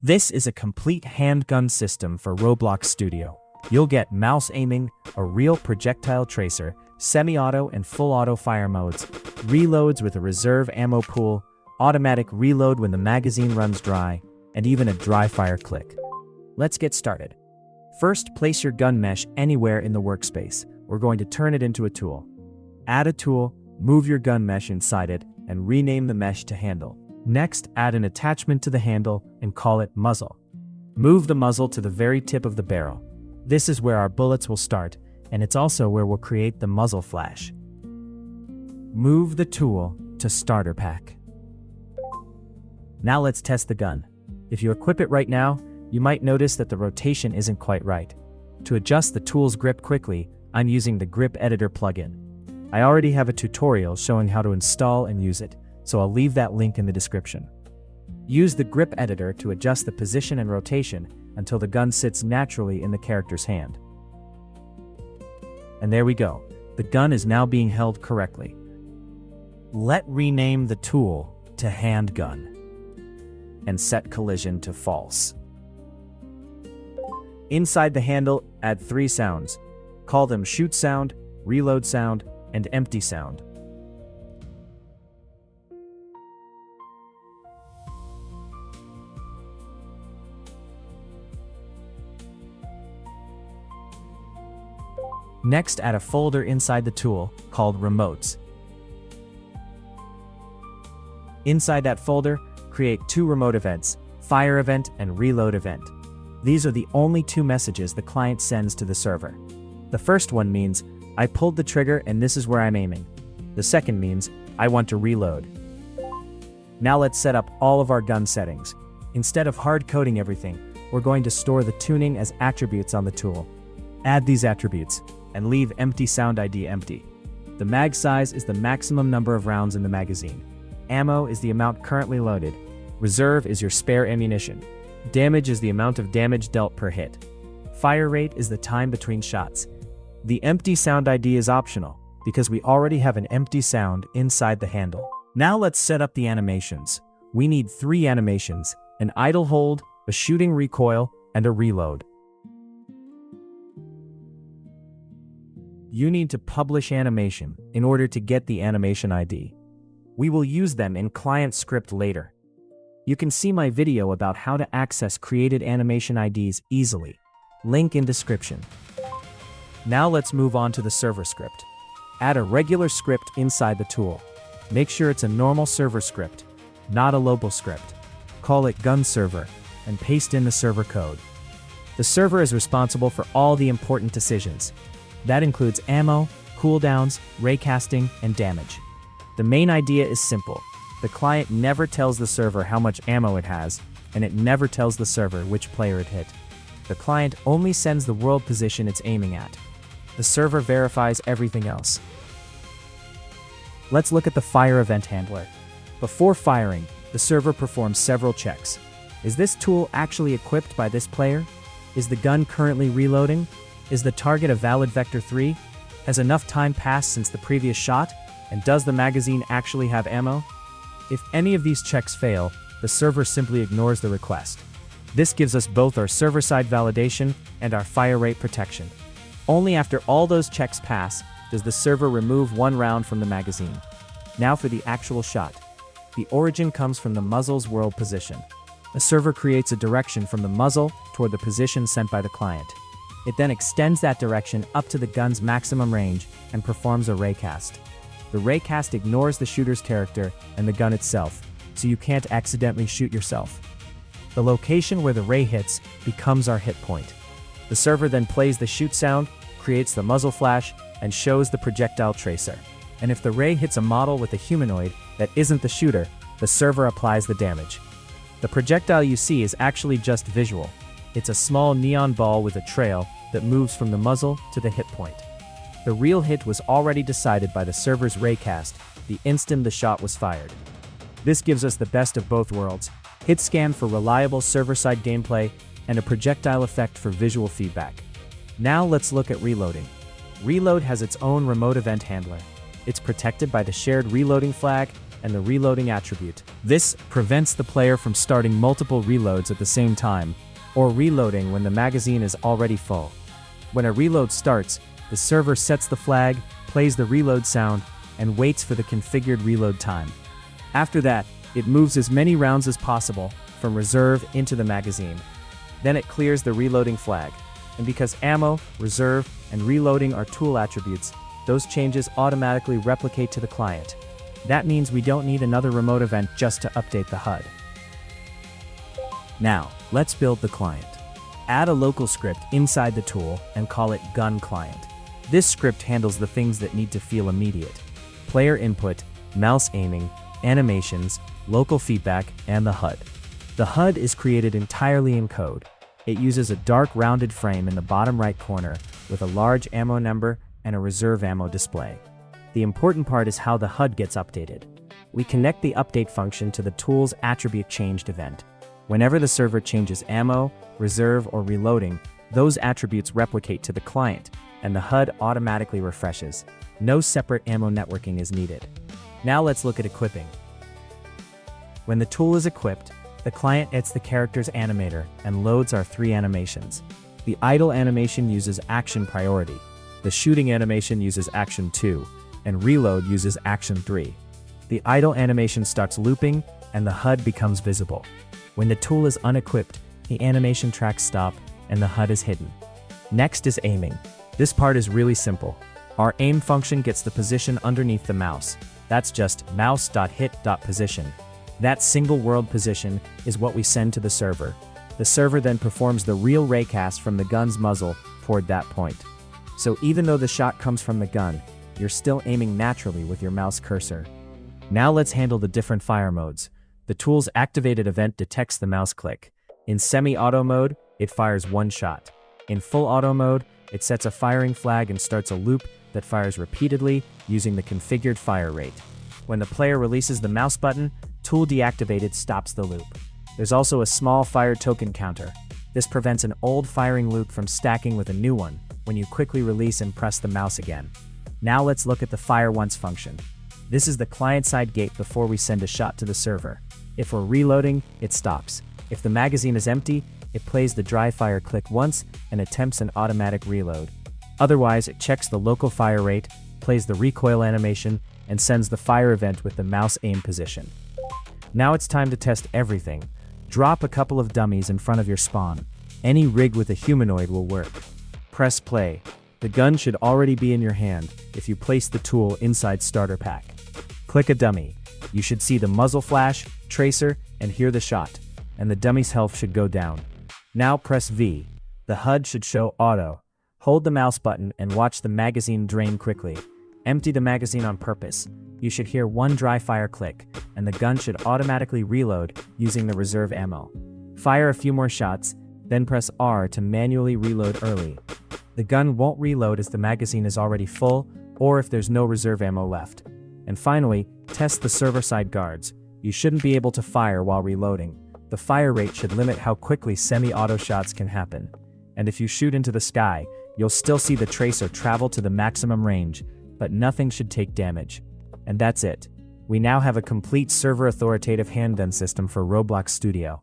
This is a complete handgun system for Roblox Studio. You'll get mouse aiming, a real projectile tracer, semi-auto and full auto fire modes, reloads with a reserve ammo pool, automatic reload when the magazine runs dry, and even a dry fire click. Let's get started. First, place your gun mesh anywhere in the workspace. We're going to turn it into a tool. Add a tool, move your gun mesh inside it, and rename the mesh to handle. Next, add an attachment to the handle and call it Muzzle. Move the muzzle to the very tip of the barrel. This is where our bullets will start, and it's also where we'll create the muzzle flash. Move the tool to Starter Pack. Now let's test the gun. If you equip it right now, you might notice that the rotation isn't quite right. To adjust the tool's grip quickly, I'm using the Grip Editor plugin. I already have a tutorial showing how to install and use it, so I'll leave that link in the description. Use the Grip Editor to adjust the position and rotation until the gun sits naturally in the character's hand. And there we go. The gun is now being held correctly. Let's rename the tool to Handgun and set collision to false. Inside the handle, add 3 sounds. Call them shoot sound, reload sound, and empty sound. Next, add a folder inside the tool called Remotes. Inside that folder, create 2 remote events, Fire Event and Reload Event. These are the only 2 messages the client sends to the server. The first one means, I pulled the trigger and this is where I'm aiming. The second means, I want to reload. Now let's set up all of our gun settings. Instead of hard coding everything, we're going to store the tuning as attributes on the tool. Add these attributes, and leave empty sound ID empty. The mag size is the maximum number of rounds in the magazine. Ammo is the amount currently loaded. Reserve is your spare ammunition. Damage is the amount of damage dealt per hit. Fire rate is the time between shots. The empty sound ID is optional, because we already have an empty sound inside the handle. Now let's set up the animations. We need 3 animations, an idle hold, a shooting recoil, and a reload. You need to publish animation in order to get the animation ID. We will use them in client script later. You can see my video about how to access created animation IDs easily. Link in description. Now let's move on to the server script. Add a regular script inside the tool. Make sure it's a normal server script, not a local script. Call it gun server and paste in the server code. The server is responsible for all the important decisions. That includes ammo, cooldowns, raycasting, and damage. The main idea is simple. The client never tells the server how much ammo it has, and it never tells the server which player it hit. The client only sends the world position it's aiming at. The server verifies everything else. Let's look at the fire event handler. Before firing, the server performs several checks. Is this tool actually equipped by this player? Is the gun currently reloading? Is the target a valid Vector 3? Has enough time passed since the previous shot? And does the magazine actually have ammo? If any of these checks fail, the server simply ignores the request. This gives us both our server-side validation and our fire rate protection. Only after all those checks pass does the server remove 1 round from the magazine. Now for the actual shot. The origin comes from the muzzle's world position. The server creates a direction from the muzzle toward the position sent by the client. It then extends that direction up to the gun's maximum range and performs a raycast. The raycast ignores the shooter's character and the gun itself, so you can't accidentally shoot yourself. The location where the ray hits becomes our hit point. The server then plays the shoot sound, creates the muzzle flash, and shows the projectile tracer. And if the ray hits a model with a humanoid that isn't the shooter, the server applies the damage. The projectile you see is actually just visual. It's a small neon ball with a trail that moves from the muzzle to the hit point. The real hit was already decided by the server's raycast the instant the shot was fired. This gives us the best of both worlds, hit scan for reliable server-side gameplay, and a projectile effect for visual feedback. Now let's look at reloading. Reload has its own remote event handler. It's protected by the shared reloading flag and the reloading attribute. This prevents the player from starting multiple reloads at the same time, or reloading when the magazine is already full. When a reload starts, the server sets the flag, plays the reload sound, and waits for the configured reload time. After that, it moves as many rounds as possible from reserve into the magazine. Then it clears the reloading flag. And because ammo, reserve, and reloading are tool attributes, those changes automatically replicate to the client. That means we don't need another remote event just to update the HUD. Now, let's build the client. Add a local script inside the tool and call it gun client. This script handles the things that need to feel immediate: player input, mouse aiming, animations, local feedback, and the HUD. The HUD is created entirely in code. It uses a dark rounded frame in the bottom right corner with a large ammo number and a reserve ammo display. The important part is how the HUD gets updated. We connect the update function to the tool's attribute changed event. Whenever the server changes ammo, reserve, or reloading, those attributes replicate to the client, and the HUD automatically refreshes. No separate ammo networking is needed. Now let's look at equipping. When the tool is equipped, the client adds the character's animator and loads our 3 animations. The idle animation uses action priority, the shooting animation uses action 2, and reload uses action 3. The idle animation starts looping, and the HUD becomes visible. When the tool is unequipped, the animation tracks stop, and the HUD is hidden. Next is aiming. This part is really simple. Our aim function gets the position underneath the mouse. That's just mouse.hit.position. That single world position is what we send to the server. The server then performs the real raycast from the gun's muzzle toward that point. So even though the shot comes from the gun, you're still aiming naturally with your mouse cursor. Now let's handle the different fire modes. The tool's activated event detects the mouse click. In semi-auto mode, it fires 1 shot. In full auto mode, it sets a firing flag and starts a loop that fires repeatedly using the configured fire rate. When the player releases the mouse button, tool deactivated stops the loop. There's also a small fire token counter. This prevents an old firing loop from stacking with a new one when you quickly release and press the mouse again. Now let's look at the fire once function. This is the client-side gate before we send a shot to the server. If we're reloading, it stops. If the magazine is empty, it plays the dry fire click once and attempts an automatic reload. Otherwise, it checks the local fire rate, plays the recoil animation, and sends the fire event with the mouse aim position. Now it's time to test everything. Drop a couple of dummies in front of your spawn. Any rig with a humanoid will work. Press play. The gun should already be in your hand if you place the tool inside starter pack. Click a dummy. You should see the muzzle flash, tracer, and hear the shot, and the dummy's health should go down. Now press V. The HUD should show auto. Hold the mouse button and watch the magazine drain quickly. Empty the magazine on purpose. You should hear 1 dry fire click, and the gun should automatically reload using the reserve ammo. Fire a few more shots, then press R to manually reload early. The gun won't reload as the magazine is already full, or if there's no reserve ammo left. And finally, test the server-side guards. You shouldn't be able to fire while reloading. The fire rate should limit how quickly semi-auto shots can happen. And if you shoot into the sky, you'll still see the tracer travel to the maximum range, but nothing should take damage. And that's it. We now have a complete server-authoritative handgun system for Roblox Studio.